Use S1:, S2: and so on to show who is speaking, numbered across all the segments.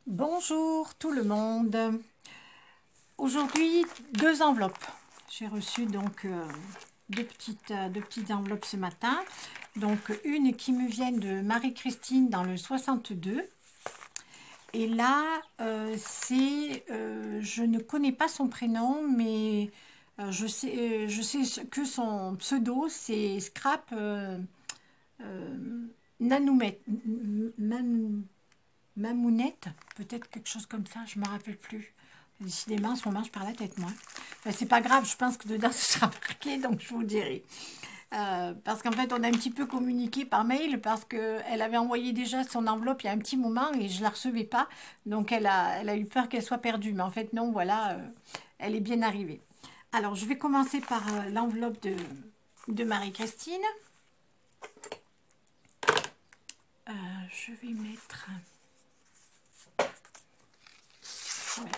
S1: Bonjour tout le monde. Aujourd'hui, deux enveloppes. J'ai reçu donc deux petites enveloppes ce matin. Donc une qui me vient de Marie-Christine dans le 62. Et là, je ne connais pas son prénom, mais je sais que son pseudo, c'est Scrap Nanoumet. Mamounette, peut-être quelque chose comme ça, je ne me rappelle plus. Décidément, en ce moment, je perds la tête, moi. Enfin, c'est pas grave, je pense que dedans, ce sera marqué, donc je vous le dirai. Parce qu'en fait, on a un petit peu communiqué par mail, parce qu'elle avait envoyé déjà son enveloppe il y a un petit moment, et je ne la recevais pas. Donc, elle a eu peur qu'elle soit perdue. Mais en fait, non, voilà, elle est bien arrivée. Alors, je vais commencer par l'enveloppe de Marie-Christine. Je vais mettre...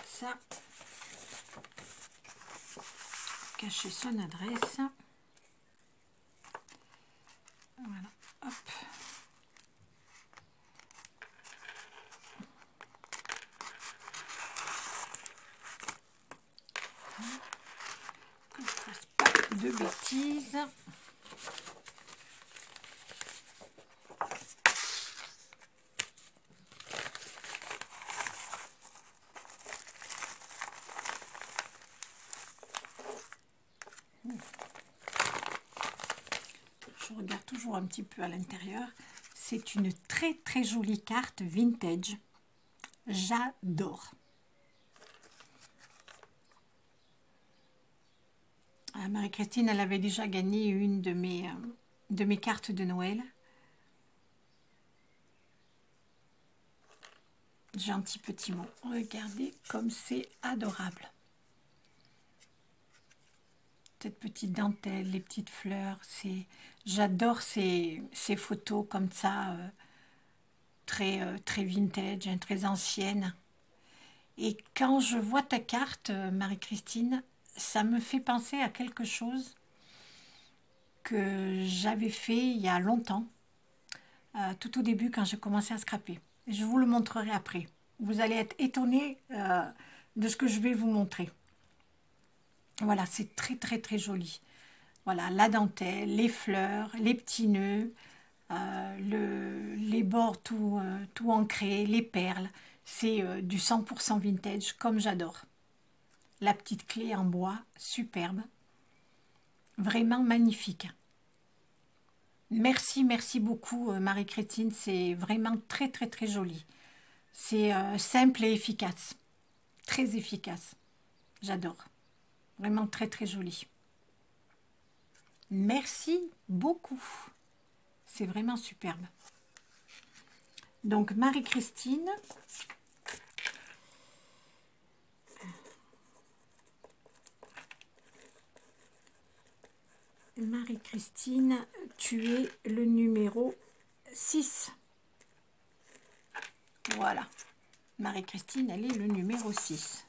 S1: ça, cacher son adresse, voilà, hop, que je fasse pas de bêtises. Je regarde toujours un petit peu à l'intérieur. C'est une très très jolie carte vintage. J'adore. Marie-Christine, elle avait déjà gagné une de mes cartes de Noël. Gentil petit mot. Regardez comme c'est adorable. Cette petite dentelle, les petites fleurs, j'adore ces photos comme ça, très vintage, hein, très anciennes. Et quand je vois ta carte, Marie-Christine, ça me fait penser à quelque chose que j'avais fait il y a longtemps, tout au début quand j'ai commencé à scraper. Je vous le montrerai après. Vous allez être étonnés de ce que je vais vous montrer. Voilà, c'est très très très joli. Voilà, la dentelle, les fleurs, les petits nœuds, les bords tout ancrés, les perles. C'est du 100% vintage, comme j'adore. La petite clé en bois, superbe. Vraiment magnifique. Merci, merci beaucoup Marie-Christine. C'est vraiment très très très joli. C'est simple et efficace. Très efficace. J'adore. Vraiment très très joli. Merci beaucoup. C'est vraiment superbe. Donc Marie-Christine. Marie-Christine, tu es le numéro 6. Voilà. Marie-Christine, elle est le numéro 6.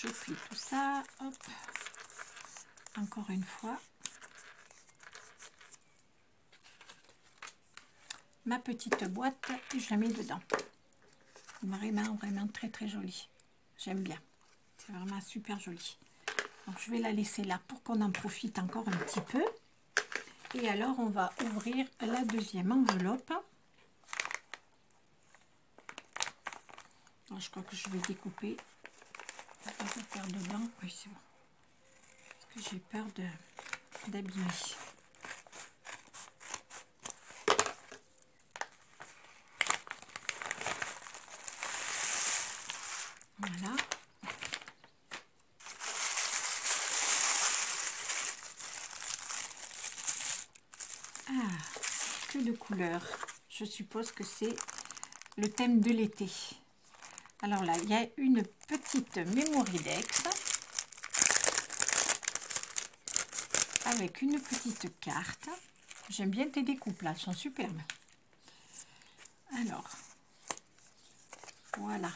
S1: Je plie tout ça. Hop. Encore une fois. Ma petite boîte, je la mets dedans. Vraiment, vraiment très très jolie. J'aime bien. C'est vraiment super joli. Donc je vais la laisser là pour qu'on en profite encore un petit peu. Et alors on va ouvrir la deuxième enveloppe. Alors, je crois que je vais découper. On va pas faire dedans. Oui, c'est bon. Parce que j'ai peur d'abîmer. Voilà. Que de couleurs. Je suppose que c'est le thème de l'été. Alors là, il y a une petite Mémoridex avec une petite carte. J'aime bien tes découpes là, elles sont superbes. Alors, voilà.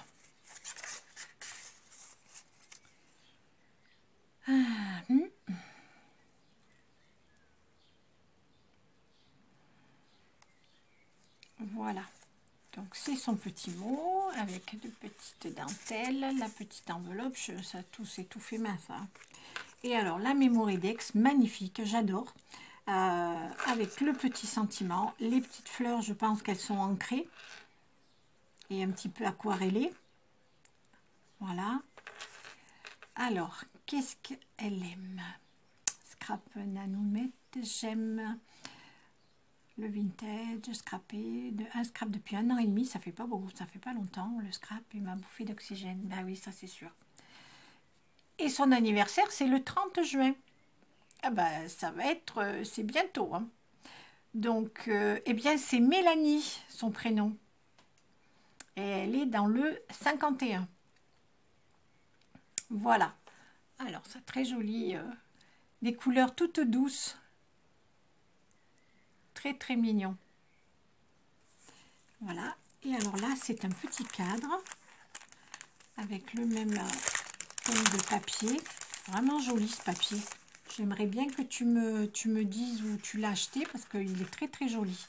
S1: Voilà. Donc c'est son petit mot avec de petites dentelles, la petite enveloppe, ça c'est tout fait main ça. Et alors la Mémoridex, magnifique, j'adore, avec le petit sentiment, les petites fleurs, je pense qu'elles sont ancrées et un petit peu aquarellées. Voilà. Alors, qu'est-ce qu'elle aime? Scrap Nanomètre, j'aime le vintage, scrappé, un scrap depuis 1 an et demi, ça fait pas beaucoup, ça fait pas longtemps, le scrap et ma bouffée d'oxygène, ben oui, ça c'est sûr. Et son anniversaire, c'est le 30 juin. Ah ben, ça va être, c'est bientôt. Hein. Donc, eh bien, c'est Mélanie, son prénom. Et elle est dans le 51. Voilà. Alors, c'est très joli. Des couleurs toutes douces. Très, très mignon. Voilà. Et alors là, c'est un petit cadre avec le même thème de papier. Vraiment joli ce papier. J'aimerais bien que tu me dises où tu l'as acheté parce qu'il est très, très joli.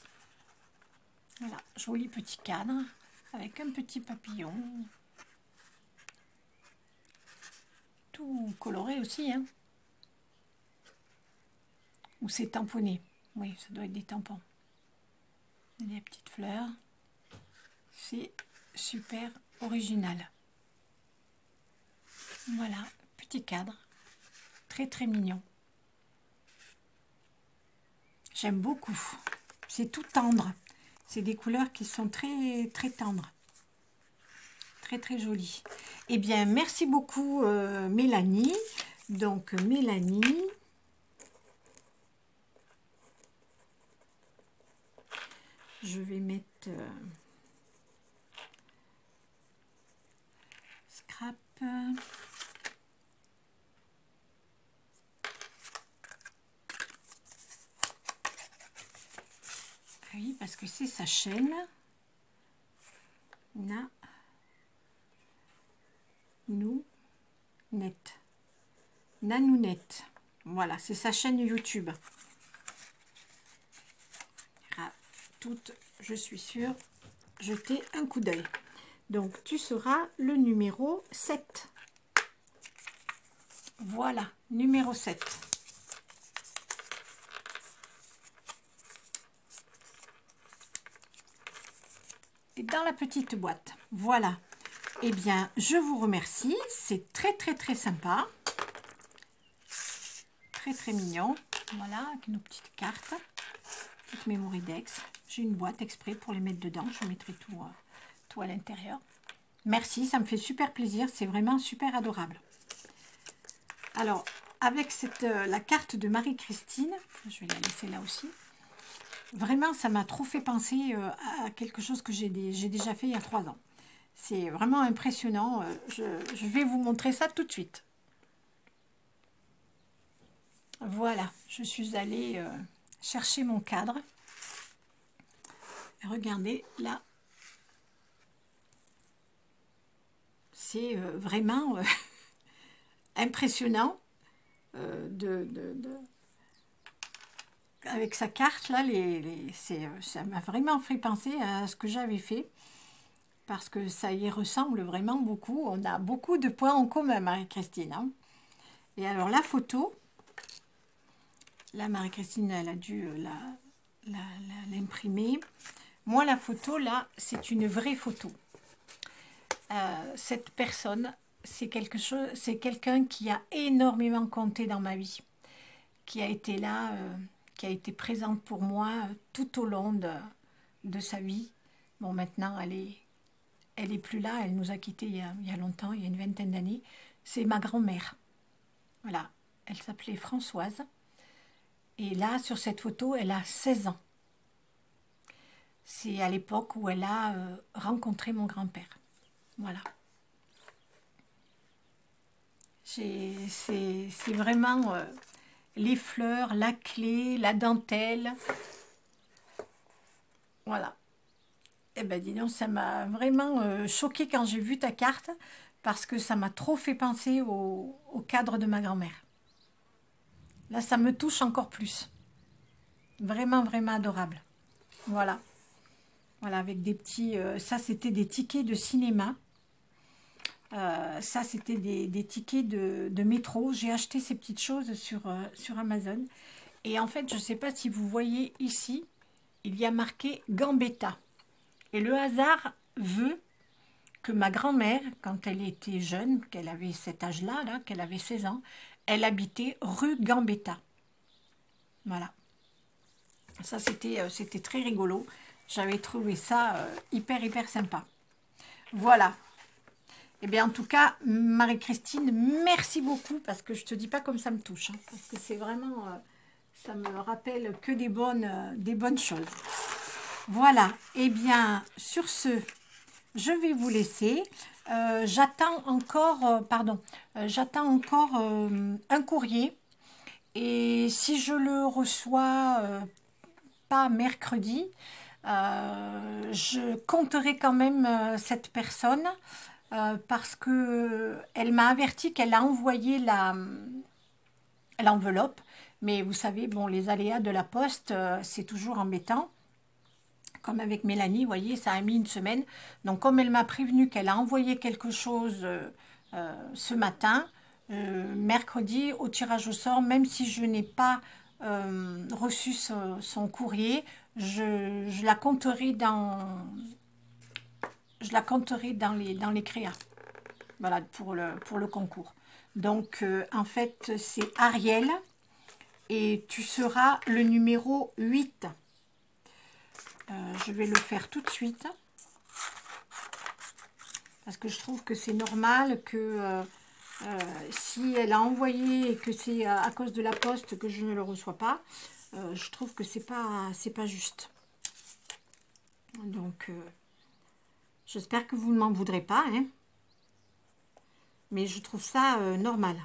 S1: Voilà, joli petit cadre avec un petit papillon. Tout coloré aussi, hein. Ou c'est tamponné. Oui, ça doit être des tampons. Des petites fleurs. C'est super original. Voilà, petit cadre. Très très mignon. J'aime beaucoup. C'est tout tendre. C'est des couleurs qui sont très très tendres. Très très jolies. Eh bien, merci beaucoup Mélanie. Donc Mélanie. Je vais mettre scrap. Oui, parce que c'est sa chaîne. Nanounette. Voilà, c'est sa chaîne YouTube. À toutes, je suis sûre, jeter un coup d'œil. Donc, tu seras le numéro 7. Voilà, numéro 7. Et dans la petite boîte. Voilà. Eh bien, je vous remercie. C'est très, très, très sympa. Très, très mignon. Voilà, avec nos petites cartes. Petite Mémoridex. J'ai une boîte exprès pour les mettre dedans. Je mettrai tout à l'intérieur. Merci, ça me fait super plaisir. C'est vraiment super adorable. Alors, avec la carte de Marie-Christine, je vais la laisser là aussi. Vraiment, ça m'a trop fait penser à quelque chose que j'ai déjà fait il y a 3 ans. C'est vraiment impressionnant. Je vais vous montrer ça tout de suite. Voilà, je suis allée chercher mon cadre. Regardez, là, c'est vraiment impressionnant avec sa carte là, ça m'a vraiment fait penser à ce que j'avais fait parce que ça y ressemble vraiment beaucoup. On a beaucoup de points en commun, Marie-Christine. Hein. Et alors la photo, là Marie-Christine, elle a dû l'imprimer. Moi la photo là, c'est une vraie photo. Cette personne, c'est quelqu'un qui a énormément compté dans ma vie, qui a été là, qui a été présente pour moi tout au long de sa vie. Bon, maintenant, elle est plus là, elle nous a quittés il y a longtemps, il y a une 20aine d'années. C'est ma grand-mère. Voilà, elle s'appelait Françoise. Et là, sur cette photo, elle a 16 ans. C'est à l'époque où elle a rencontré mon grand-père. Voilà. C'est vraiment les fleurs, la clé, la dentelle. Voilà. Eh bien, dis donc, ça m'a vraiment choquée quand j'ai vu ta carte parce que ça m'a trop fait penser au cadre de ma grand-mère. Là, ça me touche encore plus. Vraiment, vraiment adorable. Voilà. Voilà, avec des petits... ça, c'était des tickets de cinéma. Ça, c'était des tickets de métro. J'ai acheté ces petites choses sur Amazon. Et en fait, je ne sais pas si vous voyez ici, il y a marqué Gambetta. Et le hasard veut que ma grand-mère, quand elle était jeune, qu'elle avait cet âge-là, là, qu'elle avait 16 ans, elle habitait rue Gambetta. Voilà. Ça, c'était très rigolo. J'avais trouvé ça hyper sympa. Voilà. Eh bien, en tout cas, Marie-Christine, merci beaucoup, parce que je te dis pas comme ça me touche, hein, parce que c'est vraiment, ça me rappelle que des bonnes choses. Voilà. Eh bien, sur ce, je vais vous laisser. J'attends encore, un courrier, et si je le reçois pas mercredi, je compterai quand même cette personne. Parce que elle m'a averti qu'elle a envoyé l'enveloppe, mais vous savez, bon, les aléas de la poste, c'est toujours embêtant. Comme avec Mélanie, vous voyez, ça a mis une semaine. Donc, comme elle m'a prévenu qu'elle a envoyé quelque chose ce matin, mercredi, au tirage au sort, même si je n'ai pas reçu son courrier, je la compterai dans les créas, voilà, pour le concours. Donc, en fait, c'est Ariel, et tu seras le numéro 8. Je vais le faire tout de suite, parce que je trouve que c'est normal que si elle a envoyé et que c'est à cause de la poste que je ne le reçois pas, je trouve que c'est pas juste. Donc... j'espère que vous ne m'en voudrez pas, hein. Mais je trouve ça normal.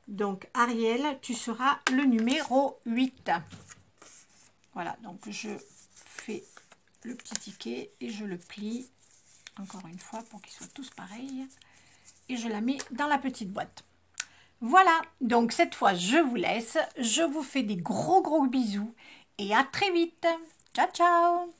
S1: Donc, Ariel, tu seras le numéro 8. Voilà, donc je fais le petit ticket et je le plie, encore une fois, pour qu'ils soient tous pareils. Et je la mets dans la petite boîte. Voilà, donc cette fois, je vous laisse. Je vous fais des gros bisous et à très vite. Ciao, ciao!